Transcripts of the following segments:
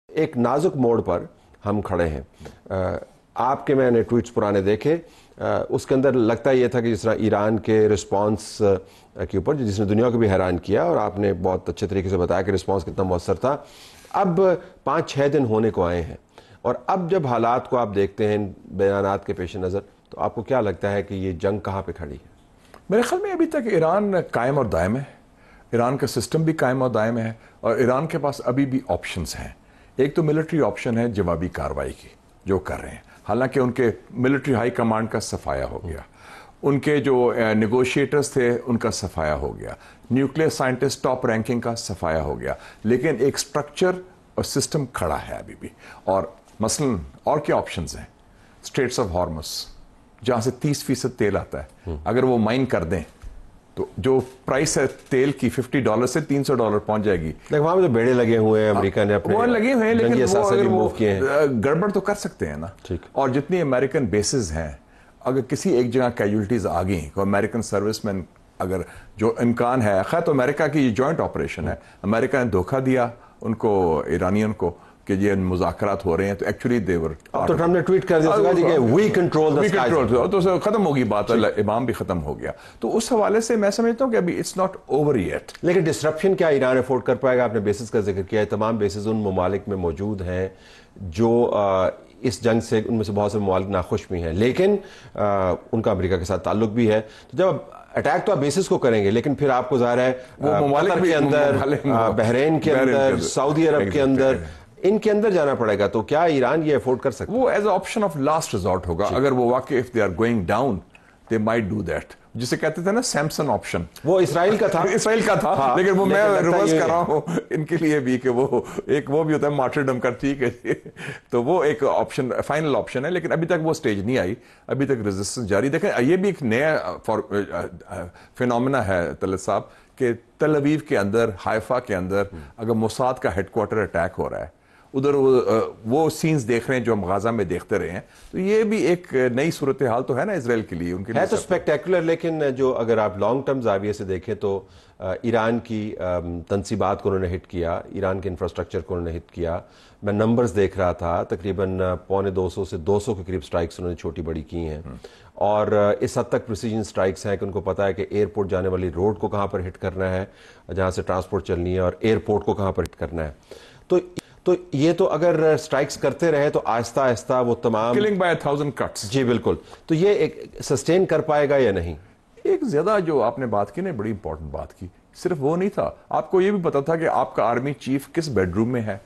ایک نازک موڑ پر ہم کھڑے ہیں. آپ کے میں نے ٹویٹس پرانے دیکھے, اس کے اندر لگتا یہ تھا کہ جس طرح ایران کے رسپانس کے اوپر جس نے دنیا کو بھی حیران کیا, اور آپ نے بہت اچھے طریقے سے بتایا کہ رسپانس کتنا مؤثر تھا. اب 5-6 دن ہونے کو آئے ہیں, اور اب جب حالات کو آپ دیکھتے ہیں بیانات کے پیش نظر, تو آپ کو کیا لگتا ہے کہ یہ جنگ کہاں پہ کھڑی ہے؟ میرے خیال میں ابھی تک ایران قائم اور دائم ہے, ایران کا سسٹم بھی قائم اور دائم ہے, اور ایران کے پاس ابھی بھی آپشنز ہیں. ایک تو ملٹری آپشن ہے جوابی کارروائی کی جو کر رہے ہیں, حالانکہ ان کے ملٹری ہائی کمانڈ کا صفایا ہو گیا, ان کے جو نیگوشیٹرز تھے ان کا صفایا ہو گیا, نیوکلیئر سائنٹسٹ ٹاپ رینکنگ کا صفایا ہو گیا, لیکن ایک سٹرکچر اور سسٹم کھڑا ہے ابھی بھی. اور مثلا اور کیا آپشنز ہیں؟ اسٹریٹس آف ہارمس, جہاں سے 30% تیل آتا ہے, اگر وہ مائن کر دیں تو جو پرائس ہے تیل کی $50 سے $300 پہنچ جائے گی. وہاں پہ تو بیڑے لگے ہوئے ہیں, امریکہ نے اپنے وہ لگے ہوئے ہیں, لیکن وہ کیے ہیں, گڑبڑ تو کر سکتے ہیں نا. اور جتنی امریکن بیسز ہیں, اگر کسی ایک جگہ کیجولٹیز آ گئیں, امریکن سروس مین اگر جو امکان ہے, خیر تو امریکہ کی یہ جوائنٹ آپریشن ہے, امریکہ نے دھوکہ دیا ان کو, ایرانیوں کو, کہ یہ مذاکرات ہو رہے ہیں, تو ایکچولی دیور تو ٹرمپ نے ٹویٹ کر دیا کہ وی کنٹرول دی اسکائز, تو ختم ہوگی بات, امام بھی ختم ہو گیا. تو اس حوالے سے میں سمجھتا ہوں کہ ابھی اٹس ناٹ اوور یٹ. لیکن ڈسرپشن کیا ایران افورڈ کر پائے گا؟ آپ نے بیسز کا ذکر کیا ہے, تمام بیسز ان ممالک میں موجود ہیں جو اس جنگ سے, ان میں سے بہت سے ممالک ناخوش بھی ہیں, لیکن ان کا امریکہ کے ساتھ تعلق بھی ہے. تو جب اٹیک تو آپ بیسز کو کریں گے, لیکن پھر آپ کو ظاہر ہے وہ ممالک کے اندر, بحرین کے اندر, سعودی عرب کے اندر, ان کے اندر جانا پڑے گا. تو کیا ایران یہ افورڈ کر سکتا ہے؟ وہ as a option of last resort ہوگا, اگر وہ واقعی if they are going down they might do that, جسے کہتے تھے نا سیمسن آپشن. وہ اسرائیل کا تھا, اسرائیل کا تھا, لیکن وہ میں ریورس کر رہا ہوں ان کے لیے بھی, کہ وہ ایک وہ بھی ہوتا ہے مارٹرڈم کا, ٹھیک ہے, تو وہ ایک آپشن, فائنل آپشن ہے, لیکن ابھی تک وہ سٹیج نہیں آئی, ابھی تک ریزسٹنس جاری. دیکھیں یہ بھی ایک نیا فینومینا ہے طلعت صاحب, کہ تل ابیب کے اندر, حائفہ کے اندر اگر موساد کا ہیڈ کوارٹر اٹیک ہو رہا ہے, ادھر وہ سینز دیکھ رہے ہیں جو ہم غزہ میں دیکھتے رہے ہیں, تو یہ بھی ایک نئی صورتحال تو ہے نا اسرائیل کے لیے, ان کے لیے ہے تو اسپیکٹیکولر. لیکن جو اگر آپ لانگ ٹرم زاویے سے دیکھیں تو ایران کی تنصیبات کو انہوں نے ہٹ کیا, ایران کے انفراسٹرکچر کو انہوں نے ہٹ کیا. میں نمبرز دیکھ رہا تھا, تقریباً 250 سے 200 کے قریب سٹرائکس انہوں نے چھوٹی بڑی کی ہیں, اور اس حد تک پریسیجن سٹرائکس ہیں کہ ان کو پتا ہے کہ ایئرپورٹ جانے والی روڈ کو کہاں پر ہٹ کرنا ہے, جہاں سے ٹرانسپورٹ چلنی ہے, اور ایئرپورٹ کو کہاں پر ہٹ کرنا ہے. تو یہ تو اگر سٹرائکس کرتے رہے تو آہستہ آہستہ وہ تمام killing by 1000 cuts. جی بالکل, تو یہ ایک سسٹین کر پائے گا یا نہیں؟ ایک زیادہ جو آپ نے بات کی نا, بڑی امپورٹنٹ بات کی, صرف وہ نہیں تھا, آپ کو یہ بھی پتا تھا کہ آپ کا آرمی چیف کس بیڈ روم میں ہے,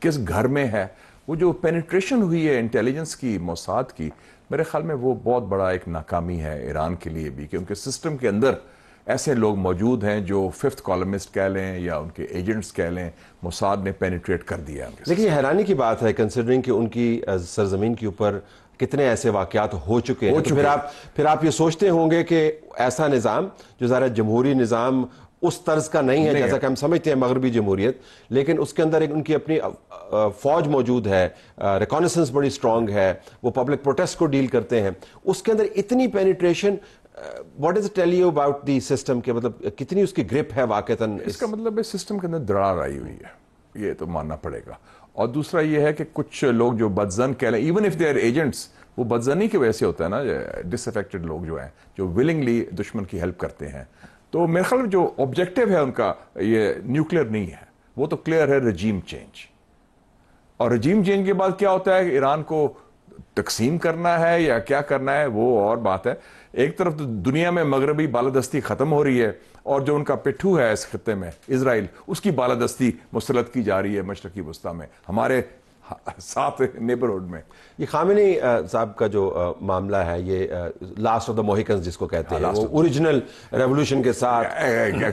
کس گھر میں ہے. وہ جو پینیٹریشن ہوئی ہے انٹیلیجنس کی, موساد کی, میرے خیال میں وہ بہت بڑا ایک ناکامی ہے ایران کے لیے بھی, کہ ان کے سسٹم کے اندر ایسے لوگ موجود ہیں جو 5th کالمسٹ کہہ لیں یا ان کے ایجنٹس کہہ لیں, موساد نے پینیٹریٹ کر دیا. لیکن یہ حیرانی کی بات ہے کنسیڈرنگ کہ ان کی سرزمین کے اوپر کتنے ایسے واقعات ہو چکے ہیں. تو پھر آپ یہ سوچتے ہوں گے کہ ایسا نظام جو ذرا جمہوری نظام اس طرز کا نہیں ہے جیسا کہ ہم سمجھتے ہیں مغربی جمہوریت, لیکن اس کے اندر ایک ان کی اپنی فوج موجود ہے, ریکانیسنس بڑی اسٹرانگ ہے, وہ پبلک پروٹیسٹ کو ڈیل کرتے ہیں, اس کے اندر اتنی penetration, what does it tell you about the system, کہ مطلب کتنی اس کی گرپ ہے واقعتاً؟ اس کا مطلب ہے سسٹم کے اندر دراڑ آئی ہوئی ہے, یہ تو ماننا پڑے گا. اور دوسرا یہ ہے کہ کچھ لوگ جو بدزن کہہ لیں, even of they are agents, وہ بدزنی کی وجہ سے ہوتا ہے نا, ڈس افیکٹڈ لوگ جو ہیں جو ولنگلی دشمن کی ہیلپ کرتے ہیں. تو میرے خیال میں جو آبجیکٹو ہے ان کا, یہ نیوکلیئر نہیں ہے, وہ تو کلیئر ہے رجیم چینج. اور رجیم چینج کے بعد کیا ہوتا ہے کہ ایران کو تقسیم کرنا ہے یا کیا کرنا ہے, وہ اور بات ہے. ایک طرف تو دنیا میں مغربی بالادستی ختم ہو رہی ہے, اور جو ان کا پٹھو ہے اس خطے میں اسرائیل, اس کی بالادستی مسلط کی جا رہی ہے مشرقی وسطیٰ میں, ہمارے ساتھ نیبرہڈ میں. یہ خامنئی صاحب کا جو معاملہ ہے, یہ لاسٹ آف دا موہیکنز جس کو کہتے ہیں, وہ اوریجنل ریولوشن کے ساتھ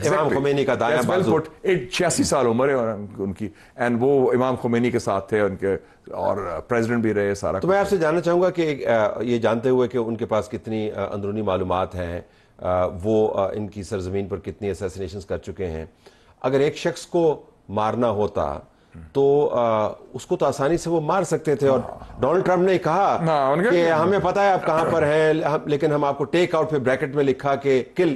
امام خمینی کا دایاں بازو, 86 سال عمر ہے ان کی, اینڈ وہ امام خمینی کے ساتھ تھے ان کے, اور پریزیڈنٹ بھی رہے سارا. تو میں آپ سے جاننا چاہوں گا کہ یہ جانتے ہوئے کہ ان کے پاس کتنی اندرونی معلومات ہیں, وہ ان کی سرزمین پر کتنی اسیسینیشنز کر چکے ہیں, اگر ایک شخص کو مارنا ہوتا تو اس کو تو آسانی سے وہ مار سکتے تھے, اور ڈونلڈ ٹرمپ نے کہا کہ ہمیں پتا ہے آپ کہاں پر ہیں, لیکن ہم آپ کو ٹیک آؤٹ پہ بریکٹ میں لکھا کہ کل,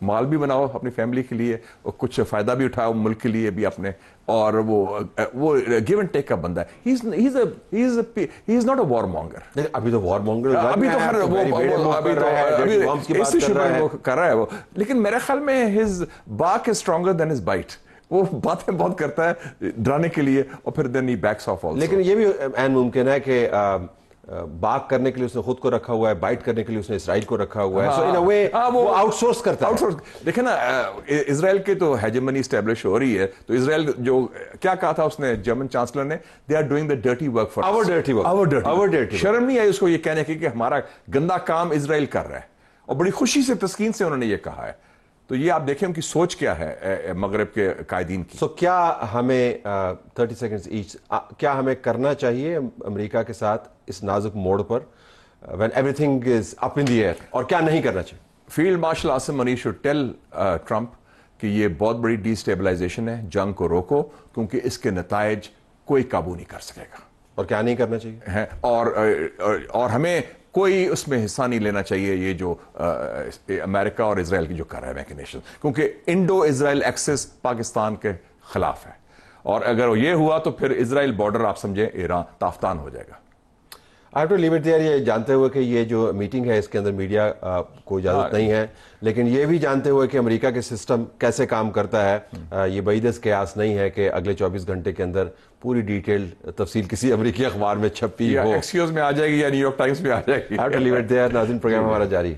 مال بھی بناؤ اپنی فیملی کے لیے اور کچھ فائدہ بھی اٹھاؤ ملک کے لیے بھی اپنے, اور وہ گیو اینڈ ٹیک کا بندہ ہے. ہی از ناٹ اے وار مانگر. ابھی تو وار مانگر ابھی تو کر رہا ہے وہ, لیکن میرے خیال میں his bark is stronger than his bite. وہ باتیں بہت کرتا ہے ڈرانے کے لیے اور پھر then he backs off also. لیکن یہ بھی عین ممکن ہے کہ باک کرنے کے لیے اس نے خود کو رکھا ہوا ہے, بائٹ کرنے کے لیے اس نے اسرائیل کو رکھا ہوا ہے. سو ان اے وے وہ آؤٹ سورس کرتا ہے. دیکھیں نا اسرائیل کی تو ہیجمنی اسٹیبلش ہو رہی ہے, تو اسرائیل جو کیا کہا تھا اس نے جرمن چانسلر نے, they are doing the dirty work for our dirty work. شرم نہیں آئی اس کو یہ کہنے کی کہ ہمارا گندا کام اسرائیل کر رہا ہے, اور بڑی خوشی سے تسکین سے انہوں نے یہ کہا ہے. تو یہ آپ دیکھیں ان کی سوچ کیا ہے مغرب کے قائدین کی. سو کیا ہمیں 30 سیکنڈز ایچ, کیا ہمیں کرنا چاہیے امریکہ کے ساتھ اس نازک موڑ پر when everything is up in the air, اور کیا نہیں کرنا چاہیے؟ Field marshal Asim Munir should tell Trump کہ یہ بہت بڑی ڈی اسٹیبلائزیشن ہے, جنگ کو روکو کیونکہ اس کے نتائج کوئی قابو نہیں کر سکے گا. اور کیا نہیں کرنا چاہیے؟ اور ہمیں کوئی اس میں حصہ نہیں لینا چاہیے یہ جو امریکہ اور اسرائیل کی جو کر رہا ہے میکنیشن, کیونکہ انڈو اسرائیل ایکسس پاکستان کے خلاف ہے, اور اگر یہ ہوا تو پھر اسرائیل بارڈر آپ سمجھیں ایران تافتان ہو جائے گا. I have to leave it there. یہ جانتے ہوئے کہ یہ جو میٹنگ ہے اس کے اندر میڈیا کو اجازت نہیں ہے, لیکن یہ بھی جانتے ہوئے کہ امریکہ کے سسٹم کیسے کام کرتا ہے, یہ بعیدست قیاس نہیں ہے کہ اگلے 24 گھنٹے کے اندر پوری ڈیٹیل تفصیل کسی امریکی اخبار میں چھپی ہو, ایکسکیوز میں آ جائے گی یا نیو یارک ٹائمز میں آ جائے گی. I have to leave it there. ناظرین پروگرام ہمارا جاری ہے.